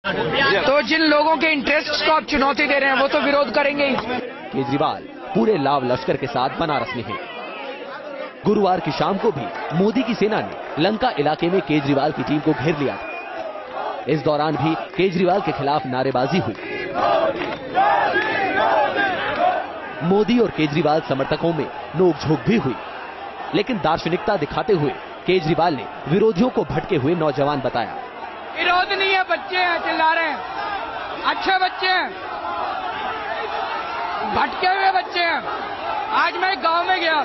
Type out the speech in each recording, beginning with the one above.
तो जिन लोगों के इंटरेस्ट को आप चुनौती दे रहे हैं वो तो विरोध करेंगे ही। केजरीवाल पूरे लाव लश्कर के साथ बनारस में है। गुरुवार की शाम को भी मोदी की सेना ने लंका इलाके में केजरीवाल की टीम को घेर लिया था। इस दौरान भी केजरीवाल के खिलाफ नारेबाजी हुई। मोदी और केजरीवाल समर्थकों में नोकझोंक भी हुई, लेकिन दार्शनिकता दिखाते हुए केजरीवाल ने विरोधियों को भटके हुए नौजवान बताया। विरोध नहीं है, बच्चे हैं, चिल्ला रहे हैं, अच्छे बच्चे हैं, भटके हुए बच्चे हैं। आज मैं एक गांव में गया,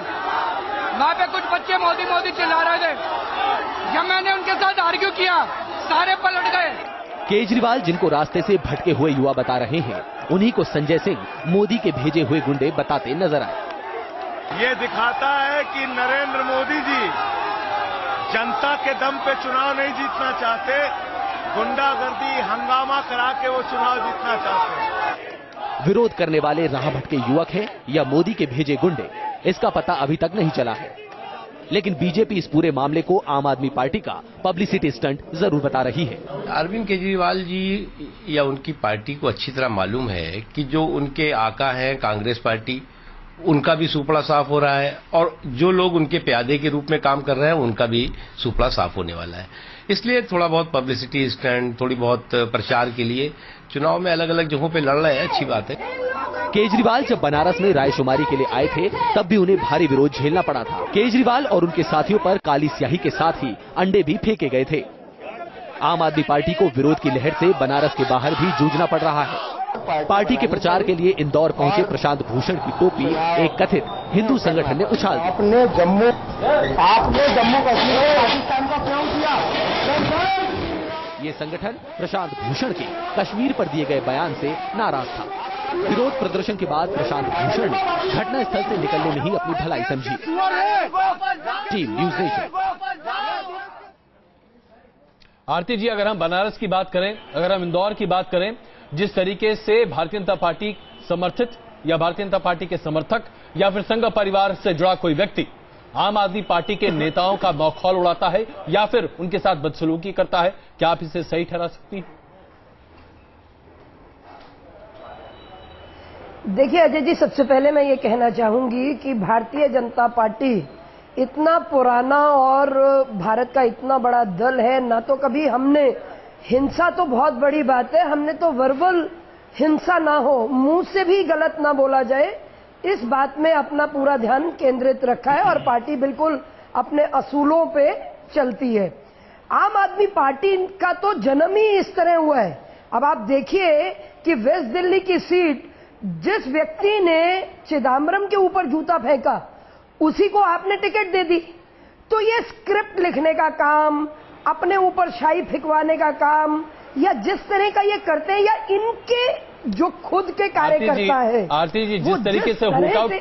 वहां पे कुछ बच्चे मोदी मोदी चिल्ला रहे थे। जब मैंने उनके साथ आर्ग्यू किया, सारे पलट गए। केजरीवाल जिनको रास्ते से भटके हुए युवा बता रहे हैं, उन्हीं को संजय सिंह मोदी के भेजे हुए गुंडे बताते नजर आए। ये दिखाता है कि नरेंद्र मोदी जी जनता के दम पे चुनाव नहीं जीतना चाहते, गुंडागर्दी हंगामा करा के वो चुनाव जीतना चाहते हैं। विरोध करने वाले राह भटके युवक हैं या मोदी के भेजे गुंडे, इसका पता अभी तक नहीं चला है। लेकिन बीजेपी इस पूरे मामले को आम आदमी पार्टी का पब्लिसिटी स्टंट जरूर बता रही है। अरविंद केजरीवाल जी या उनकी पार्टी को अच्छी तरह मालूम है कि जो उनके आका हैं कांग्रेस पार्टी, उनका भी सुपड़ा साफ हो रहा है और जो लोग उनके प्यादे के रूप में काम कर रहे हैं उनका भी सुपड़ा साफ होने वाला है। इसलिए थोड़ा बहुत पब्लिसिटी स्टंट, थोड़ी बहुत प्रचार के लिए चुनाव में अलग अलग जगहों पे लड़ रहे हैं, अच्छी बात है। केजरीवाल जब बनारस में रायशुमारी के लिए आए थे, तब भी उन्हें भारी विरोध झेलना पड़ा था। केजरीवाल और उनके साथियों पर काली स्याही के साथ ही अंडे भी फेंके गए थे। आम आदमी पार्टी को विरोध की लहर से बनारस के बाहर भी जूझना पड़ रहा है। पार्टी के प्रचार के लिए इंदौर पहुंचे प्रशांत भूषण की टोपी एक कथित हिंदू संगठन ने उछाल दी। आपने जम्मू कश्मीर में पाकिस्तान का क्यों किया? ये संगठन प्रशांत भूषण के कश्मीर पर दिए गए बयान से नाराज था। विरोध प्रदर्शन के बाद प्रशांत भूषण ने घटनास्थल से निकलने में ही अपनी भलाई समझी। Team news nation. Aarti ji, अगर हम बनारस की बात करें, अगर हम इंदौर की बात करें, जिस तरीके से भारतीय जनता पार्टी समर्थित या भारतीय जनता पार्टी के समर्थक या फिर संघ परिवार से जुड़ा कोई व्यक्ति आम आदमी पार्टी के नेताओं का मखौल उड़ाता है या फिर उनके साथ बदसलूकी करता है, क्या आप इसे सही ठहरा सकती हैं? देखिए अजय जी, सबसे पहले मैं ये कहना चाहूंगी कि भारतीय जनता पार्टी इतना पुराना और भारत का इतना बड़ा दल है, ना तो कभी हमने हिंसा, तो बहुत बड़ी बात है, हमने तो वर्बल हिंसा ना हो, मुंह से भी गलत ना बोला जाए, इस बात में अपना पूरा ध्यान केंद्रित रखा है और पार्टी बिल्कुल अपने असूलों पे चलती है। आम आदमी पार्टी का तो जन्म ही इस तरह हुआ है। अब आप देखिए कि वेस्ट दिल्ली की सीट जिस व्यक्ति ने चिदम्बरम के ऊपर जूता फेंका, उसी को आपने टिकट दे दी। तो ये स्क्रिप्ट लिखने का काम, अपने ऊपर शाही फिकवाने का काम, या जिस तरह का ये करते हैं, या इनके जो खुद के कार्यकर्ता है, आरती जी, जिस तरीके से हुट आउट,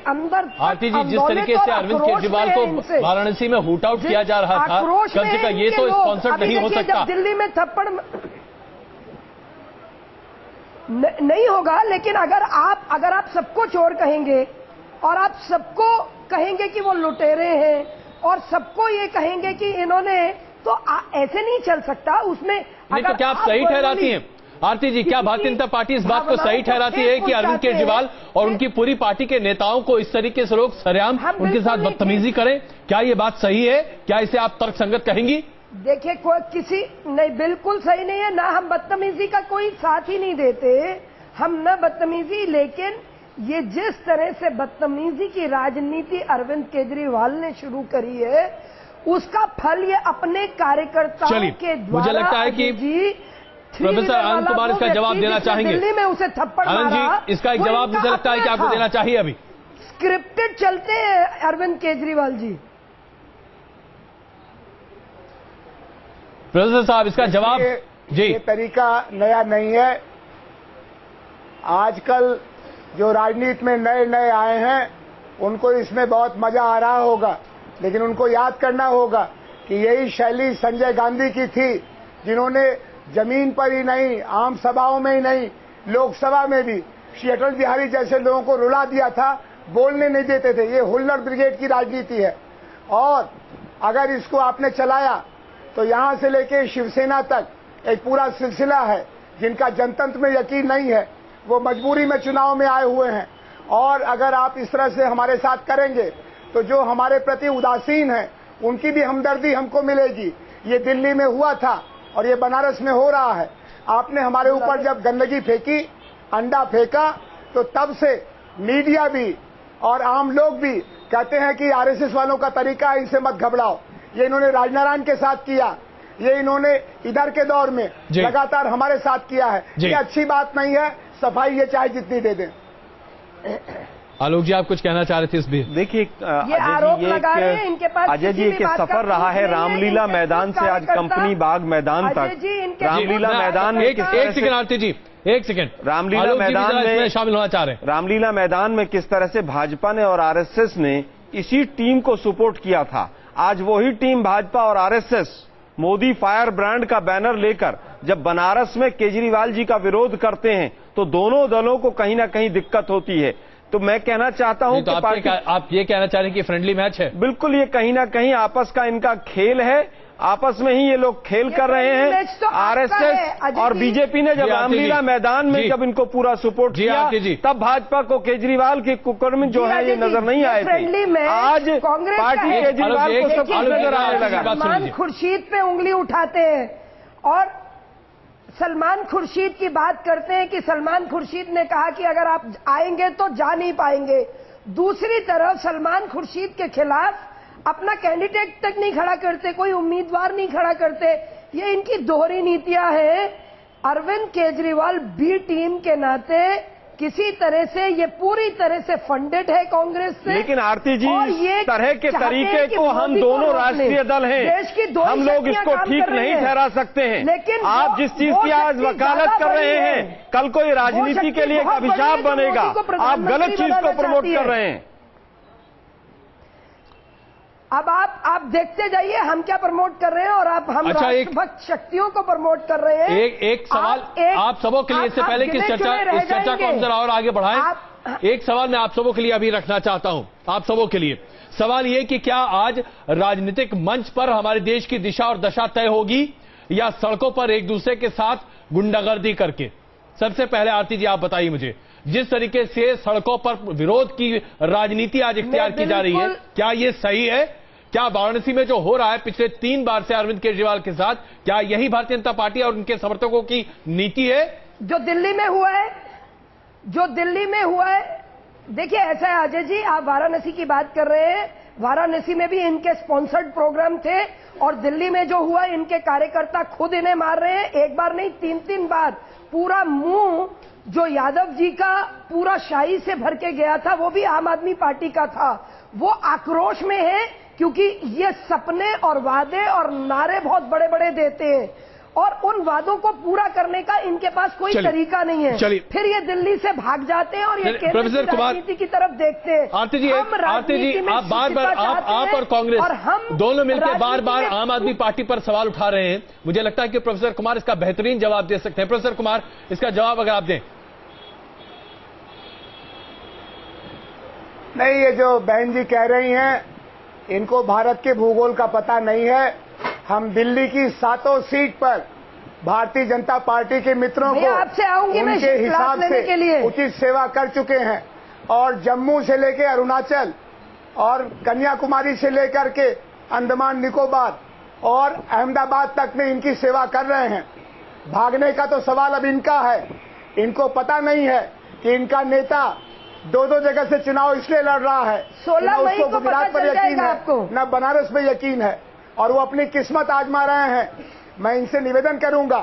आरती जी, जिस तरीके से अरविंद केजरीवाल को वाराणसी में हुट आउट किया जा रहा था, कम से कम ये तो स्पॉन्सर्ड नहीं हो सकता। दिल्ली में थप्पड़ नहीं होगा, लेकिन अगर आप सबको चोर कहेंगे और आप सबको कहेंगे कि वो लुटेरे हैं और सबको ये कहेंगे कि इन्होंने, तो ऐसे नहीं चल सकता। उसमें तो क्या आप सही ठहराती हैं आरती जी, क्या भारतीय जनता पार्टी इस बात को सही ठहराती है कि अरविंद केजरीवाल और उनकी पूरी पार्टी के नेताओं को इस तरीके से लोग सरेआम उनके साथ बदतमीजी करें? क्या ये बात सही है? क्या इसे आप तर्कसंगत कहेंगी? देखिए, कोई नहीं, बिल्कुल सही नहीं है। ना हम बदतमीजी का कोई साथ ही नहीं देते, हम न बदतमीजी, लेकिन ये जिस तरह से बदतमीजी की राजनीति अरविंद केजरीवाल ने शुरू करी है, उसका फल ये अपने कार्यकर्ताओं के द्वारा, मुझे लगता है कि प्रोफेसर आनंद कुमार इसका जवाब देना चाहेंगे। दिल्ली में उसे थप्पड़ मारा, जी, इसका एक जवाब मुझे लगता है कि आपको देना चाहिए। अभी स्क्रिप्टेड चलते हैं अरविंद केजरीवाल जी। प्रोफेसर साहब, इसका जवाब जी। ये तरीका नया नहीं है। आजकल जो राजनीति में नए आए हैं, उनको इसमें बहुत मजा आ रहा होगा, लेकिन उनको याद करना होगा कि यही शैली संजय गांधी की थी, जिन्होंने जमीन पर ही नहीं, आम सभाओं में ही नहीं, लोकसभा में भी श्री अटल बिहारी जैसे लोगों को रुला दिया था, बोलने नहीं देते थे। ये हुल्लड़ ब्रिगेड की राजनीति है और अगर इसको आपने चलाया तो यहां से लेके शिवसेना तक एक पूरा सिलसिला है जिनका जनतंत्र में यकीन नहीं है, वो मजबूरी में चुनाव में आए हुए हैं। और अगर आप इस तरह से हमारे साथ करेंगे तो जो हमारे प्रति उदासीन है उनकी भी हमदर्दी हमको मिलेगी। ये दिल्ली में हुआ था और ये बनारस में हो रहा है। आपने हमारे ऊपर जब गंदगी फेंकी, अंडा फेंका, तो तब से मीडिया भी और आम लोग भी कहते हैं कि आरएसएस वालों का तरीका है, इनसे मत घबराओ। ये इन्होंने राजनारायण के साथ किया, ये इन्होंने इधर के दौर में लगातार हमारे साथ किया है। ये अच्छी बात नहीं है। सफाई ये चाहे जितनी दे दें। आलोक जी, आप कुछ कहना चाह रहे थे इस भी? देखिए अजय जी, एक सफर रहा है रामलीला मैदान से आज कंपनी बाग मैदान तक। रामलीला मैदान में एक सेकंड आरती जी, एक सेकंड, रामलीला मैदान में शामिल होना चाह रहे हैं। रामलीला मैदान में किस तरह से भाजपा ने और आरएसएस ने इसी टीम को सपोर्ट किया था। आज वही टीम भाजपा और आरएसएस मोदी फायर ब्रांड का बैनर लेकर जब बनारस में केजरीवाल जी का विरोध करते हैं तो दोनों दलों को कहीं ना कहीं दिक्कत होती है। तो मैं कहना चाहता हूं तो कि आप ये कहना चाह रहे हैं कि फ्रेंडली मैच है? बिल्कुल, ये कहीं ना कहीं आपस का इनका खेल है। आपस में ही ये लोग खेल कर रहे हैं। तो आरएसएस और बीजेपी ने जब रामलीला मैदान में जब इनको पूरा सपोर्ट किया, तब भाजपा को केजरीवाल के कुकर्म जो है ये नजर नहीं आए थे। आज पार्टी केजरीवाल को सब कुछ नजर आने लगा। सलमान खुर्शीद पे उंगली उठाते हैं और सलमान खुर्शीद की बात करते हैं कि सलमान खुर्शीद ने कहा कि अगर आप आएंगे तो जा नहीं पाएंगे। दूसरी तरफ सलमान खुर्शीद के खिलाफ अपना कैंडिडेट तक नहीं खड़ा करते, कोई उम्मीदवार नहीं खड़ा करते। ये इनकी दोहरी नीतियां हैं। अरविंद केजरीवाल बी टीम के नाते किसी तरह से ये पूरी तरह से फंडेड है कांग्रेस से। लेकिन आरती जी, इस तरह के तरीके को हम दोनों राष्ट्रीय दल हैं, हम लोग इसको ठीक नहीं ठहरा सकते हैं। लेकिन आप जिस चीज की आज वकालत कर रहे हैं, कल को ये राजनीति के लिए एक अभिशाप बनेगा। आप गलत चीज को प्रमोट कर रहे हैं। अब आप देखते जाइए हम क्या प्रमोट कर रहे हैं और हम राष्ट्रभक्त शक्तियों को प्रमोट कर रहे हैं। एक सवाल आप सबों के लिए, इससे पहले कि इस चर्चा को हम जरा और आगे बढ़ाएं, एक सवाल मैं आप सबों के लिए अभी रखना चाहता हूं। आप सबों के लिए सवाल ये कि क्या आज राजनीतिक मंच पर हमारे देश की दिशा और दशा तय होगी या सड़कों पर एक दूसरे के साथ गुंडागर्दी करके? सबसे पहले आरती जी आप बताइए मुझे, जिस तरीके से सड़कों पर विरोध की राजनीति आज इख्तियार की जा रही है, क्या ये सही है? क्या वाराणसी में जो हो रहा है पिछले 3 बार से अरविंद केजरीवाल के साथ, क्या यही भारतीय जनता पार्टी और उनके समर्थकों की नीति है? जो दिल्ली में हुआ है, देखिए ऐसा है अजय जी, आप वाराणसी की बात कर रहे हैं। वाराणसी में भी इनके स्पॉन्सर्ड प्रोग्राम थे और दिल्ली में जो हुआ, इनके कार्यकर्ता खुद इन्हें मार रहे हैं। एक बार नहीं, 3 बार। पूरा मुंह जो यादव जी का पूरा शाही से भर के गया था, वो भी आम आदमी पार्टी का था। वो आक्रोश में है क्योंकि ये सपने और वादे और नारे बहुत बड़े बड़े देते हैं और उन वादों को पूरा करने का इनके पास कोई तरीका नहीं है। फिर ये दिल्ली से भाग जाते हैं और ये केंद्र की राजनीति की तरफ देखते हैं। आरती जी आप बार-बार आप और कांग्रेस और हम दोनों मिलकर बार-बार आम आदमी पार्टी पर सवाल उठा रहे हैं। मुझे लगता है कि प्रोफेसर कुमार इसका बेहतरीन जवाब दे सकते हैं। प्रोफेसर कुमार, इसका जवाब अगर आप दें। नहीं, ये जो बहन जी कह रही हैं, इनको भारत के भूगोल का पता नहीं है। हम दिल्ली की 7 सीट पर भारतीय जनता पार्टी के मित्रों को उनके हिसाब से उचित सेवा कर चुके हैं और जम्मू से लेकर अरुणाचल और कन्याकुमारी से लेकर के अंडमान निकोबार और अहमदाबाद तक में इनकी सेवा कर रहे हैं। भागने का तो सवाल अब इनका है। इनको पता नहीं है कि इनका नेता 2 जगह से चुनाव इसलिए लड़ रहा है। 16 मई को गुजरात पर यकीन है, न बनारस में यकीन है और वो अपनी किस्मत आजमा रहे हैं। मैं इनसे निवेदन करूंगा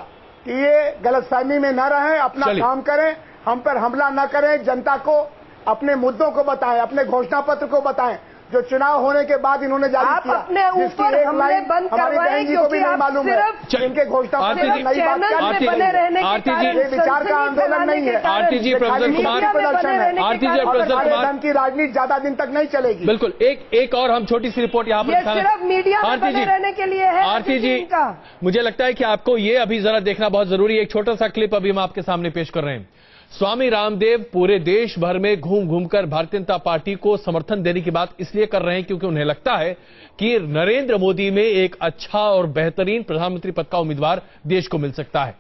कि ये गलतफहमी में न रहें, अपना काम करें, हम पर हमला न करें, जनता को अपने मुद्दों को बताएं, अपने घोषणा पत्र को बताएं जो चुनाव होने के बाद इन्होंने जारी किया। अपने ऊपर हमले बंद करवाएं क्योंकि आप सिर्फ इनके घोषणा पत्र नई बात बने रहने के ये विचार का आंदोलन नहीं है। आरती जी, प्रोफेसर कुमार, आरती जी, प्रोफेसर कुमार की राजनीति ज्यादा दिन तक नहीं चलेगी। बिल्कुल, एक और हम छोटी सी रिपोर्ट यहाँ पर सिर्फ मीडिया में बने रहने के लिए है। आरती जी, मुझे लगता है कि आपको ये अभी जरा देखना बहुत जरूरी है। एक छोटा सा क्लिप अभी हम आपके सामने पेश कर रहे हैं। स्वामी रामदेव पूरे देश भर में घूम घूमकर भारतीय जनता पार्टी को समर्थन देने की बात इसलिए कर रहे हैं क्योंकि उन्हें लगता है कि नरेंद्र मोदी में एक अच्छा और बेहतरीन प्रधानमंत्री पद का उम्मीदवार देश को मिल सकता है।